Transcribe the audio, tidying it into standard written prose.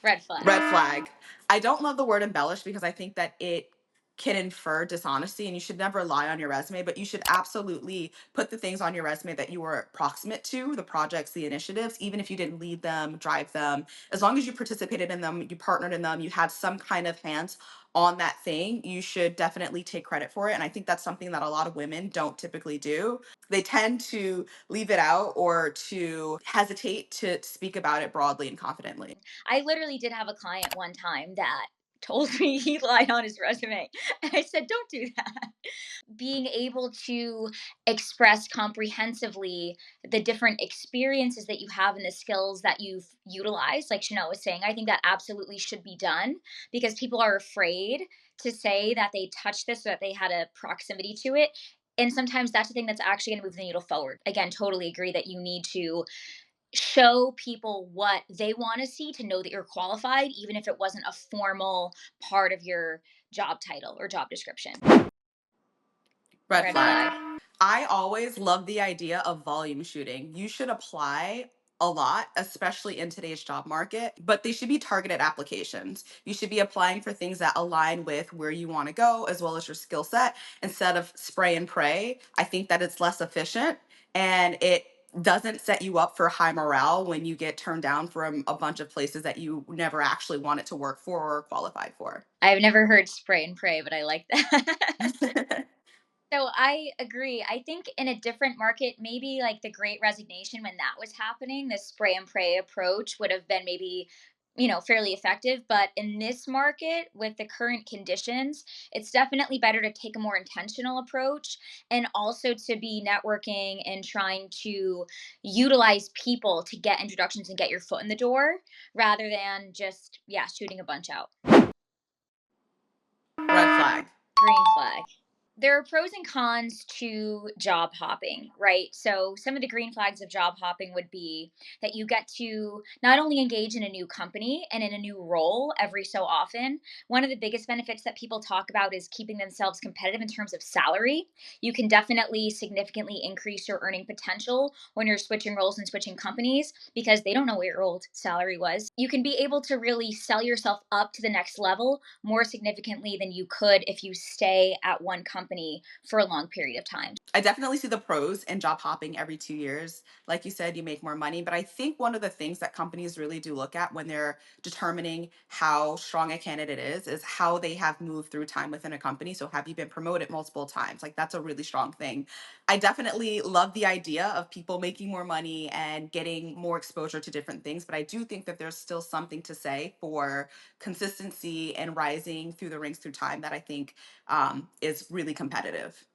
Red flag. Red flag. I don't love the word embellish because I think that it can infer dishonesty and you should never lie on your resume, but you should absolutely put the things on your resume that you were proximate to, the projects, the initiatives, even if you didn't lead them, drive them. As long as you participated in them, you partnered in them, you had some kind of hands on that thing, you should definitely take credit for it. And I think that's something that a lot of women don't typically do. They tend to leave it out or to hesitate to speak about it broadly and confidently. I literally did have a client one time that told me he lied on his resume. And I said, don't do that. Being able to express comprehensively the different experiences that you have and the skills that you've utilized, like Chanel was saying, I think that absolutely should be done because people are afraid to say that they touched this or that they had a proximity to it. And sometimes that's the thing that's actually going to move the needle forward. Again, totally agree that you need to show people what they want to see to know that you're qualified, even if it wasn't a formal part of your job title or job description. Red Red flag. flag. I always love the idea of volume shooting. You should apply a lot, especially in today's job market, but they should be targeted applications. You should be applying for things that align with where you want to go as well as your skill set instead of spray and pray. I think that it's less efficient and it doesn't set you up for high morale when you get turned down from a bunch of places that you never actually wanted to work for or qualified for. I've never heard spray and pray, but I like that. So I agree. I think in a different market, maybe like the Great Resignation, when that was happening, the spray and pray approach would have been maybe, fairly effective. But in this market, with the current conditions, it's definitely better to take a more intentional approach and also to be networking and trying to utilize people to get introductions and get your foot in the door rather than just, yeah, shooting a bunch out. Red flag. Green flag. There are pros and cons to job hopping, right? So, some of the green flags of job hopping would be that you get to not only engage in a new company and in a new role every so often. One of the biggest benefits that people talk about is keeping themselves competitive in terms of salary. You can definitely significantly increase your earning potential when you're switching roles and switching companies because they don't know what your old salary was. You can be able to really sell yourself up to the next level more significantly than you could if you stay at one company for a long period of time. I definitely see the pros in job hopping every 2 years. Like you said, you make more money. But I think one of the things that companies really do look at when they're determining how strong a candidate is how they have moved through time within a company. So have you been promoted multiple times? Like that's a really strong thing. I definitely love the idea of people making more money and getting more exposure to different things. But I do think that there's still something to say for consistency and rising through the ranks through time that I think is really competitive.